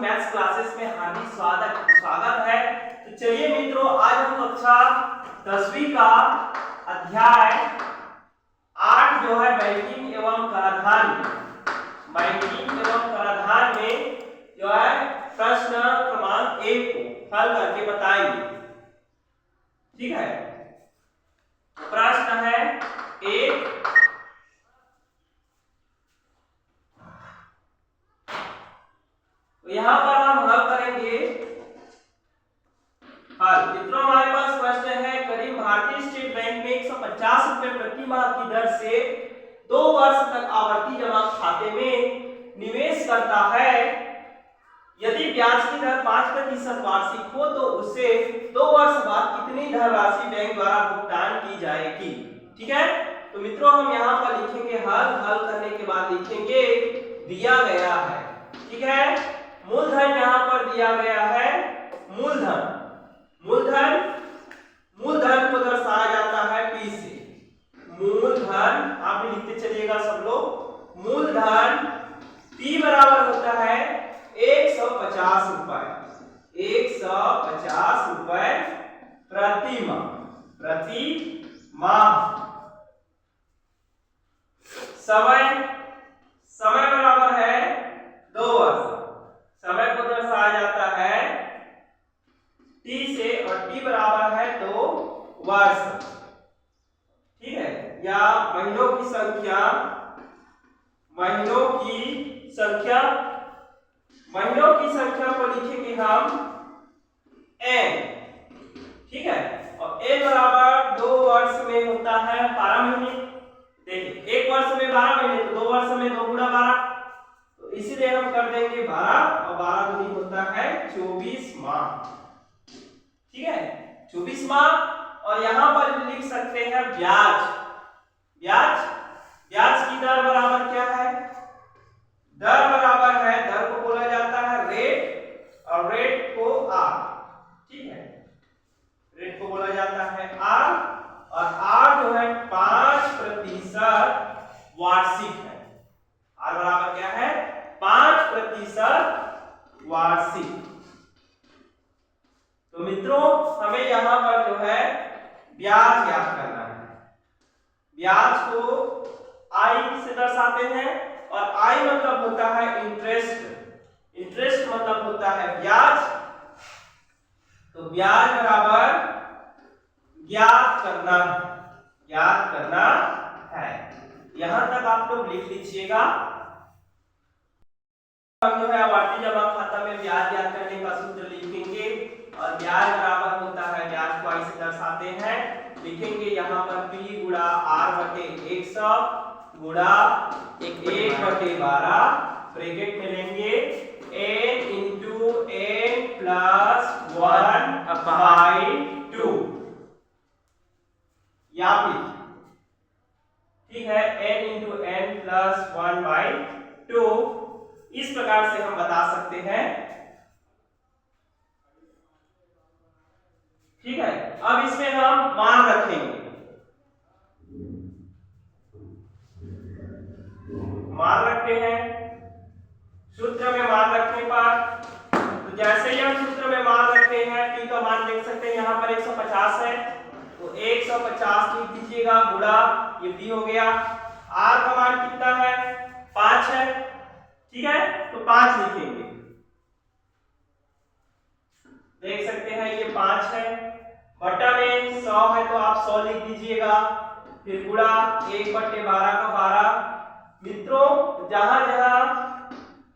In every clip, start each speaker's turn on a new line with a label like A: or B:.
A: Maths classes में हार्दिक स्वागत है। तो चलिए मित्रों, आज हम कक्षा 10वीं का अध्याय 8 जो है बैंकिंग एवं कराधान में जो है प्रश्न क्रमांक 1 को हल करके बताएंगे। ठीक है, प्रश्न है 1, यहाँ पर हम हल करेंगे। मित्रों, हमारे पास प्रश्न है, करीब भारतीय स्टेट बैंक में 150 रुपए प्रति माह की दर से 2 वर्ष तक आवर्ती जमा खाते में निवेश करता है। यदि ब्याज की दर 5% वार्षिक हो तो उसे 2 वर्ष बाद कितनी धनराशि बैंक द्वारा भुगतान की जाएगी। ठीक है, तो मित्रों हम यहाँ पर लिखेंगे हल करने के बाद लिखेंगे दिया गया है। ठीक है, मूलधन यहाँ पर दिया गया है, मूलधन को दर्शाया जाता है P से। मूलधन आप भी लिखते चलिएगा सब लोग। मूलधन P बराबर होता है 150 रुपए, 150 रुपए प्रति माह। समय बराबर है 2 वर्ष। समय को दर्शाया जाता है T से और T बराबर है 2 वर्ष। ठीक है, या महीनों की संख्या को लिखेंगे हम n। ठीक है, और n बराबर 2 वर्ष में होता है 12 महीने। देखिए, 1 वर्ष में 12 महीने तो 2 वर्ष में 2 गुणा 12, तो इसीलिए हम कर देंगे 12 और 12 दूनी होता है 24 माह। ठीक है, 24 माह। और यहाँ पर लिख सकते हैं ब्याज की दर बराबर क्या है? दर बराबर है, दर को बोला जाता है रेट, और रेट को आर। ठीक है, रेट को बोला जाता है आर, और आर जो है 5% वार्षिक है। आर बराबर क्या है? 5% वार्षिक। तो मित्रों हमें यहाँ पर जो है ब्याज याद करना है। ब्याज को I से दर्शाते हैं, और I मतलब होता है इंटरेस्ट मतलब होता है ब्याज। तो ब्याज बराबर ज्ञात करना है। यहां तक आप लोग लिख लीजिएगा। हम जो है आवर्ती जमा खाता में ब्याज ज्ञात करने का सूत्र लिखेंगे, और ब्याज बराबर होता है, ब्याज को I से दर्शाते हैं, लिखेंगे यहाँ पर P गुणा R बटे 100 गुणा 1/12 ब्रैकेट में लेंगे n इंटू n प्लस 1/2 या फिर ठीक है n इंटू n प्लस 1/2। इस प्रकार से हम बता सकते हैं। ठीक है, अब इसमें हम मान रखेंगे। मान रखते हैं सूत्र में। मान रखने पर तो जैसे ही हम सूत्र में मान रखते हैं, P का मान देख सकते हैं यहाँ पर 150 है, तो 150 लिख दीजिएगा गुणा ये P हो गया। R का मान कितना है? 5 है। ठीक है, तो 5 लिखेंगे। देख सकते हैं ये 5 है, बटा में 100 है तो आप 100 लिख दीजिएगा, फिर गुणा 1/12 का 12। मित्रों जहां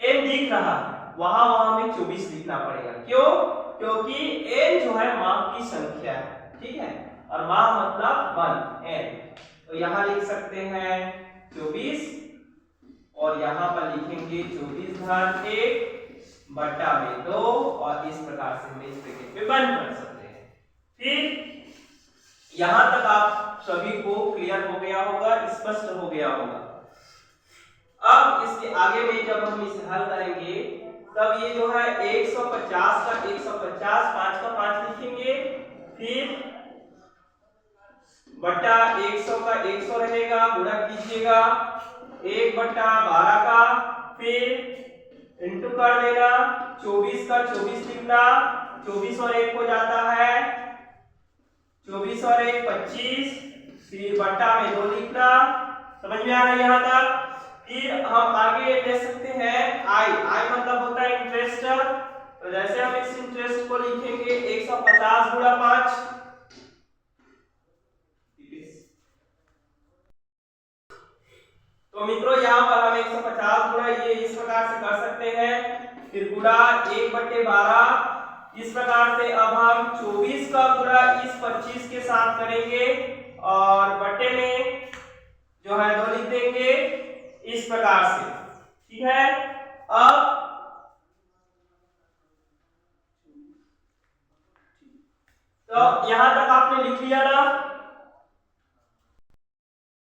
A: n दिख रहा है वहां में 24 लिखना पड़ेगा। क्यों? क्योंकि n जो है माह की संख्या है। ठीक है, और माह मतलब 1 n, तो यहां लिख सकते हैं 24, और यहां पर लिखेंगे 24 घन 1 बटा में 2, और इस प्रकार से हम इस ब्रैकेट में बंद कर सकते हैं। फिर यहां तक आप सभी को क्लियर हो गया होगा, स्पष्ट हो गया होगा। अब इसके आगे में जब हम इसे हल करेंगे, तब ये जो है 150 का 150, 5 का 5 लिखेंगे, फिर बटा 100 का 100 रहेगा, गुणा कीजिएगा 1/12 का, फिर इंटू कर देना 24 का 24 लिखना, 24 और 1 हो जाता है 24 और 1 25, फिर बट्टा में 2 लिखना। समझ में आ रहा है यहाँ तक? फिर हम आगे ले सकते हैं आई मतलब होता है इंटरेस्ट। तो जैसे हम इस इंटरेस्ट को लिखेंगे 150 गुणा 5। तो मित्रों यहाँ पर हम 150 गुणा ये इस प्रकार से कर सकते हैं, फिर गुणा 1/12 इस प्रकार से। अब हम 24 का गुणा इस 25 के साथ करेंगे और बट्टे में जो है 2 लिख देंगे इस प्रकार से। ठीक है, अब तो यहां तक आपने लिख लिया ना।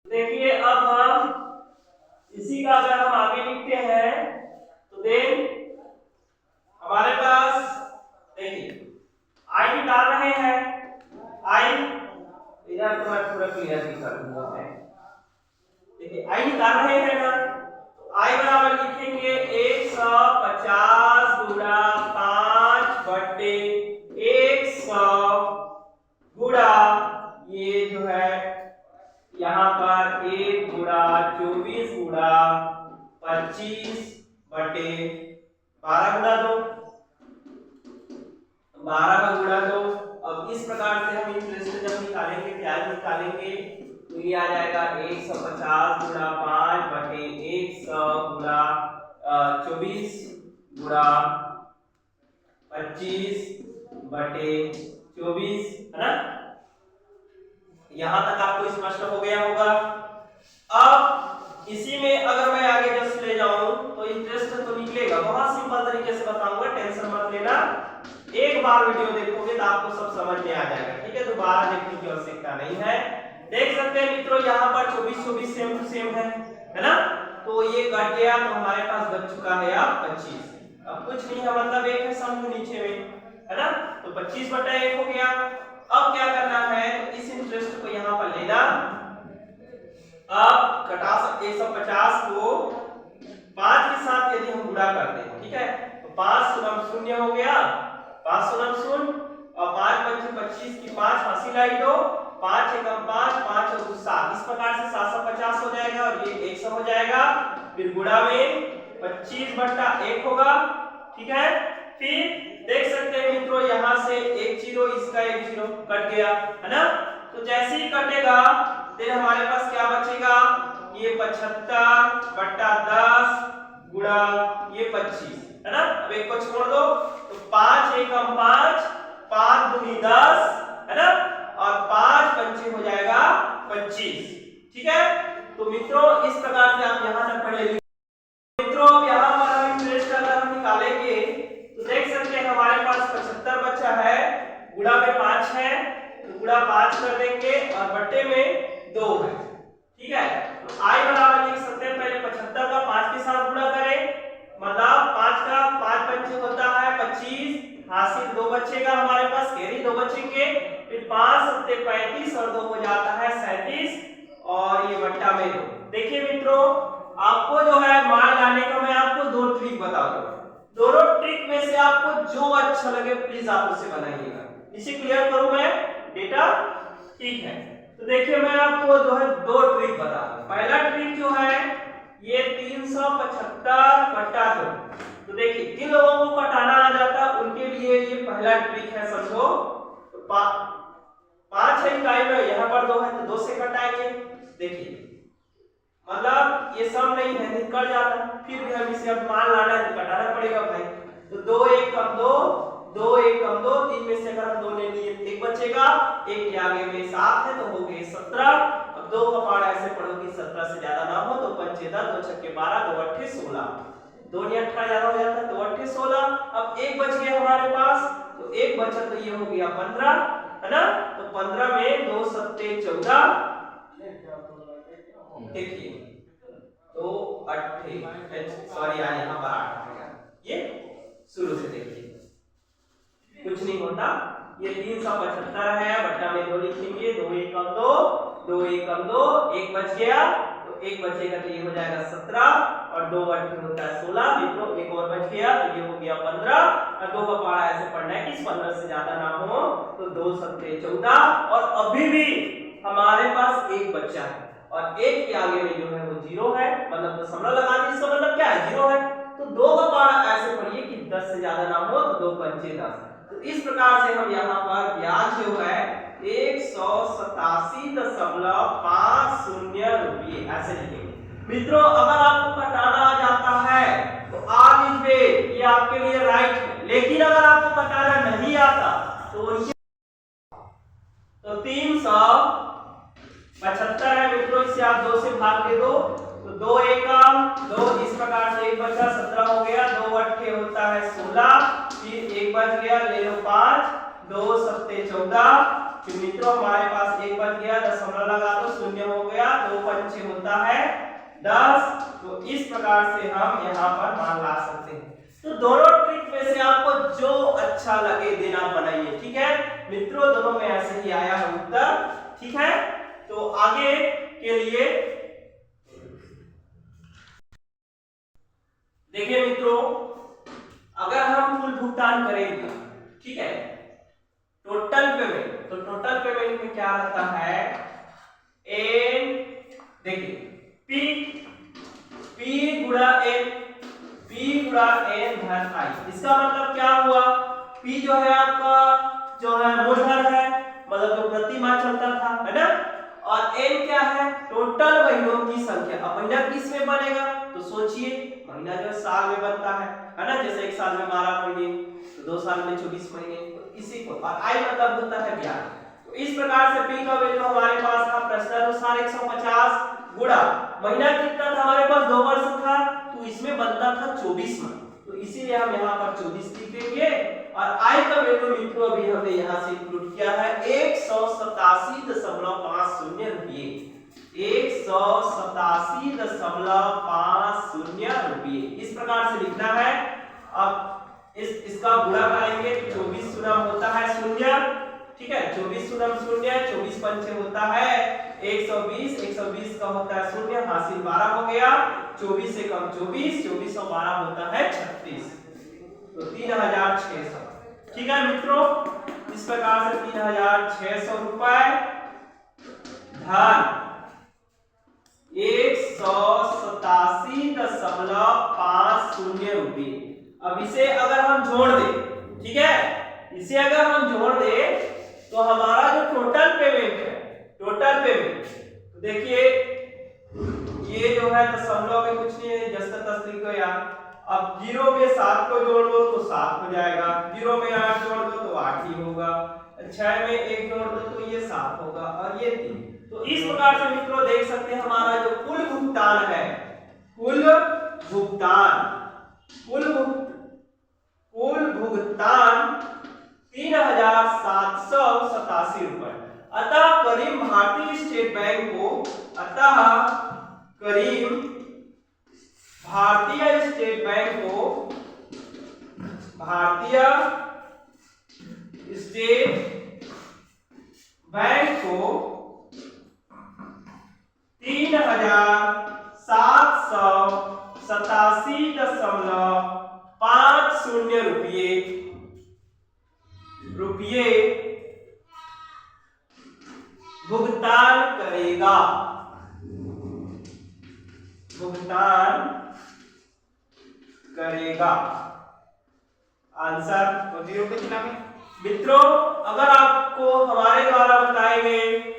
A: देखिए अब हम इसी का अगर हम आगे लिखते हैं तो देन हमारे पास देखिए आई निकाल रहे हैं, आई इधर तो मैं पूरा क्लियर कर दूंगा मैं। देखिए आई निकाल रहे हैं ना, तो आई बराबर लिखेंगे 150 गुणा 5 बट्टे 100 गुणा ये जो है यहाँ पर 1 गुणा 24 गुणा 25 बटे 12 गुणा 2, 12 का गुणा 2। अब इस प्रकार से हम इंटरेस्ट जब निकालेंगे, ब्याज निकालेंगे तो ये आ जाएगा 150 गुणा 5 बटे 100 गुणा 24 गुणा 25 बटे 24, है ना? यहां तक आपको स्पष्ट हो गया होगा। अब इसी में अगर मैं आगे जस्ट ले जाऊं तो इंटरेस्ट तो निकलेगा, बहुत सिंपल तरीके से बताऊंगा, टेंशन मत लेना। एक बार वीडियो देखोगे तो आपको सब समझ में आ जाएगा। ठीक है, दोबारा देखने की आवश्यकता नहीं है। देख सकते हैं मित्रों यहाँ पर 24 सेम टू सेम है ना? तो ये कट गया तो हमारे पास बच चुका है अब 25। अब कुछ नहीं है, मतलब एक है समझो नीचे में, है ना? तो 25 बटा 1 हो गया। अब क्या करना है, तो इस इंटरेस्ट को यहाँ पर लेना। अब घटा 150 को 5 के साथ यदि हम गुणा करते हैं, ठीक है, तो 5 गुणा 0 हो गया, 5 गुणा 0 और 5 5 25 की 5 हासिल आई 2, 5 एकम 5, 5 और 2 7, इस प्रकार से 750 हो जाएगा और ये 100 हो जाएगा। फिर गुणा में 25 बट्टा 1 होगा। ठीक है, फिर देख सकते हैं मित्रों यहाँ से एक जीरो, इसका एक जीरो कट गया, है ना? तो जैसे ही कटेगा फिर हमारे पास क्या बचेगा, ये 75 बट्टा 10 गुणा ये 25, है ना? अब एक को छोड़ दो तो 5 एकम 5, 5 दूनी 10, है ना? और 5 पंचे हो जाएगा 25। ठीक है, तो मित्रों इस प्रकार से आप यहाँ तक पढ़ ले। मित्रों अब यहाँ पर हम इंटरेस्ट अगर हम निकालेंगे तो देख सकते हैं हमारे पास 75 बचा है, गुणा में 5 है तो गुणा 5 कर देंगे और बट्टे में 2 है। ठीक है, तो आई बराबर लिख सकते हैं, पहले 75 का 5 के साथ गुणा करें, मतलब 5 का 5 पंचे होता है 25, हासिल 2 बचेगा हमारे पास, कैरी 2 बचेंगे, फिर 5 सत्ते 35 और 2 हो जाता है 37 और ये बट्टा में 2। देखिए मित्रों आपको जो है मान लाने का मैं आपको 2 ट्रिक बताऊंगा, दोनों ट्रिक में से आपको जो अच्छा लगे प्लीज आप उसे बनाइएगा। इसे क्लियर करूं मैं डेटा? ठीक है, तो देखिए मैं आपको जो है 2 ट्रिक बता दूं। पहला ट्रिक जो है ये 375 बटा 2, तो देखिए जिन लोगों को कटाना आ जाता उनके लिए ये पहला ट्रिक है, समझो। तो 5 है इकाई में, यहाँ पर 2 है तो 2 से कटाएंगे। देखिए मतलब ये सम नहीं है, निकल जाता, फिर भी हम इसे अब मान लाना है तो कटाना पड़ेगा भाई। तो 2 1 कम 2, 2 1 कम 2, 3 में से अगर हम 2 ले लिए 1 बचेगा, 1 के आगे में 7 है तो हो गए 17। अब 2 का पारा ऐसे पढ़ो कि 17 से ज्यादा ना हो, तो 5 6 10, 2 6 12, 2 8 16, 2 नहीं 18 ज्यादा हो जाता है, 2 8 16। अब 1 बच गया हमारे पास, तो 1 बचा तो ये हो गया 15, है ना? तो 15 में 2 7 14, देखिए तो 8 सॉरी यहाँ पर 8 आ गया, ये शुरू से देखिए कुछ नहीं होता, ये 375 है, बट्टा में 2 लिखेंगे, 2 1 कम 2, 2 1 कम 2, 1 बच गया तो 1 बचेगा तो ये हो जाएगा 17 और 2 8 होता है 16। मित्रों एक और बच गया तो ये हो गया 15 और 2 का पहाड़ा ऐसे पढ़ना है कि 15 से ज्यादा ना हो तो 2 7 14 और अभी भी हमारे पास एक बच्चा है और एक के आगे में जो है वो 0 है, मतलब दशमलव लगा दी, इसका मतलब क्या है 0 है। तो 2 का पहाड़ा ऐसे पढ़िए कि 10 से ज्यादा ना हो तो 2 पंचे 10। तो इस प्रकार से हम यहाँ पर ब्याज जो है 187.50 रुपये ऐसे लिखेंगे। मित्रों अगर आपको घटाना आ जाता है तो आप लीजिए, ये आपके लिए राइट है, लेकिन अगर आपको घटाना नहीं आता तो 375 है मित्रों, इससे आप 2 से भाग दे दो तो 2 एकम 2, इस प्रकार से एक बचा 17 हो गया, 2 8 होता है 16, फिर एक बच गया ले लो 5, 2 7 14, फिर मित्रों हमारे पास एक बच गया, दशमलव लगा दो, शून्य हो गया, 2 पंचे होता है 10। तो इस प्रकार से हम यहाँ पर मान ला सकते हैं। तो दोनों ट्रिक में से आपको जो अच्छा लगे देना बनाइए, ठीक है मित्रों, दोनों में ऐसे ही आया है उत्तर, ठीक है। तो आगे के लिए देखिए मित्रों, अगर हम कुल भुगतान करेंगे, ठीक है, टोटल पेमेंट, तो टोटल पेमेंट में क्या रहता है एन, देखिए पी गुणा एन, पी गुणा एन धन आई। इसका मतलब क्या हुआ, पी जो है आपका जो है मूलधन है, मतलब जो प्रति माह चलता था, है ना, और एन क्या है टोटल महीनों की संख्या। अब महीना किस में बनेगा तो सोचिए, महीना जो साल में बनता है ना, जैसे एक साल में 12 महीने तो 2 साल में 24 महीने, तो इसी को, और आई मतलब होता है ब्याज। तो इस प्रकार से पी का वैल्यू हमारे पास था प्रश्नानुसार 150 गुणा महीना कितना था हमारे पास 2 वर्ष था, तो इसमें बनता था 24 माह, तो इसीलिए हम यहाँ पर 24 लिख देंगे। और आई का वैल्यू मित्रों अभी हमने यहाँ से इंक्लूड किया है 187.50 रुपये, 187.50 रुपये, इस प्रकार से लिखना है। अब इसका गुणा करेंगे, 24 शून्य होता है 0, ठीक है, 24 शून्य 0, 24 पंचे होता है 120, 120 का होता है 0, हासिल 12 हो गया, 24 से कम 24, 24 और 12 होता है 36, तो 3600, ठीक है मित्रों। इस प्रकार से 3600 रुपए धन 187.50 रुपये। अब इसे अगर हम जोड़ दें, ठीक है, इसे अगर हम जोड़ दें तो हमारा जो टोटल पेमेंट है, टोटल पेमेंट देखिए ये जो है दशमलव में कुछ नहीं है, जैसा तस लिखो यार। अब 0 में 7 को जोड़ दो तो 7 हो जाएगा, 0 में 8 जोड़ दो तो 8 ही होगा, 6 में 1 जोड़ दो तो ये 7 होगा और ये 3। तो इस प्रकार से मित्रों देख सकते हैं हमारा जो कुल भुगतान है, कुल भुगतान 3787 रुपए। अतः करीम भारतीय स्टेट बैंक को, अतः करीम भारतीय स्टेट बैंक को, भारतीय स्टेट बैंक को 3787.50 रुपये भुगतान करेगा, भुगतान करेगा। आंसर तो 0 कितना में मित्रों। अगर आपको हमारे द्वारा बताए गए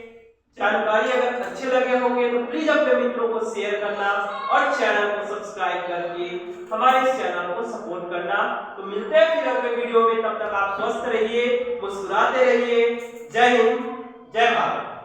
A: जानकारी अगर अच्छे लगे होंगे तो प्लीज अपने मित्रों को शेयर करना और चैनल को सब्सक्राइब करके हमारे इस चैनल को सपोर्ट करना। तो मिलते हैं फिर अगले वीडियो में, तब तक आप स्वस्थ रहिए, मुस्कुराते रहिए। जय हिंद, जय भारत।